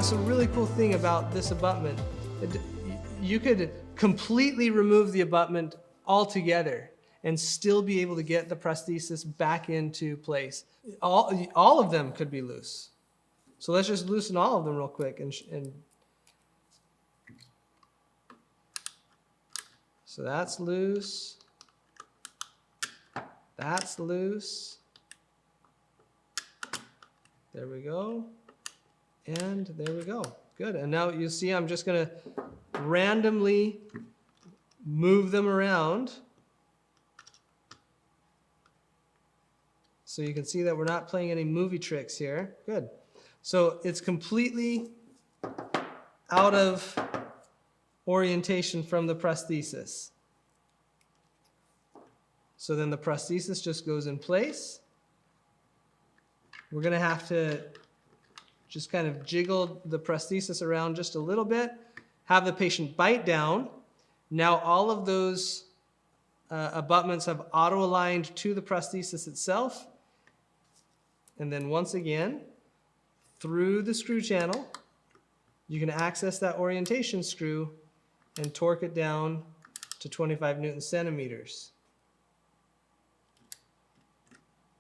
that's a really cool thing about this abutment. You could completely remove the abutment altogether and still be able to get the prosthesis back into place. All of them could be loose. So let's just loosen all of them real quick. So that's loose. That's loose. There we go. And there we go. Good. And now you see I'm just going to randomly move them around. So you can see that we're not playing any movie tricks here. Good. So it's completely out of orientation from the prosthesis. So then the prosthesis just goes in place. We're going to have to just kind of jiggle the prosthesis around just a little bit, have the patient bite down. Now all of those abutments have auto-aligned to the prosthesis itself. And then once again, through the screw channel, you can access that orientation screw and torque it down to 25 Newton centimeters.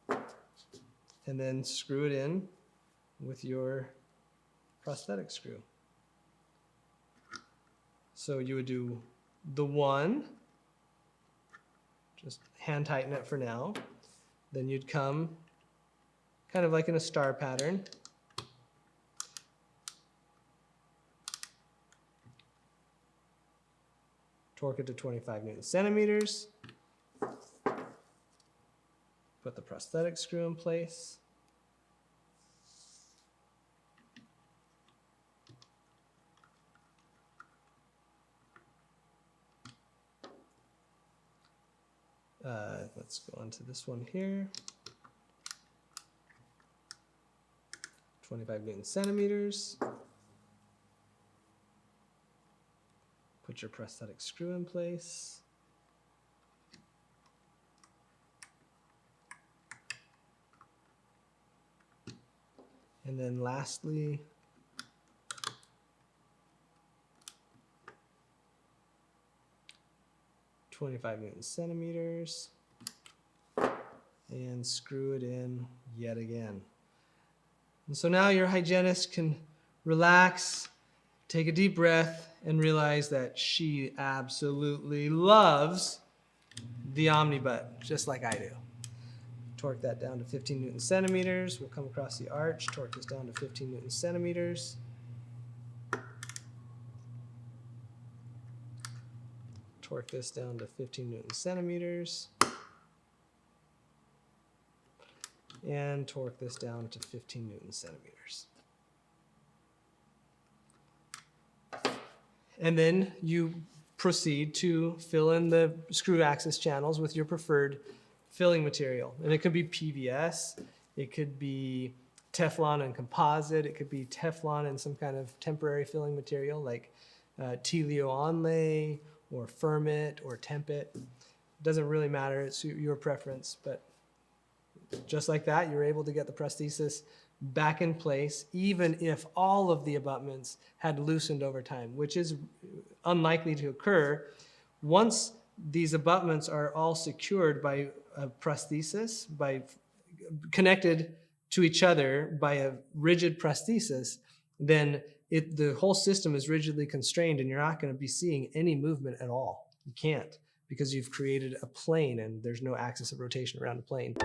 And then screw it in with your prosthetic screw. So you would do the one, just hand tighten it for now. Then you'd come kind of like in a star pattern. Torque it to 25 Newton centimeters. Put the prosthetic screw in place. Let's go on to this one here. 25 Newton centimeters. Put your prosthetic screw in place. And then lastly, .25 Newton centimeters, and screw it in yet again. And so now your hygienist can relax, take a deep breath, and realize that she absolutely loves the Omnibut, just like I do. Torque that down to 15 Newton centimeters. We'll come across the arch, torque this down to 15 Newton centimeters. Torque this down to 15 Newton centimeters. And torque this down to 15 Newton centimeters. And then you proceed to fill in the screw access channels with your preferred filling material. And it could be PVS, it could be Teflon and composite, it could be Teflon and some kind of temporary filling material like Teleo Onlay or Firmit or Tempit. It doesn't really matter, it's your preference, but just like that, you're able to get the prosthesis back in place, even if all of the abutments had loosened over time, which is unlikely to occur. Once these abutments are all secured by a prosthesis, connected to each other by a rigid prosthesis, then the whole system is rigidly constrained and you're not going to be seeing any movement at all. You can't, because you've created a plane and there's no axis of rotation around the plane.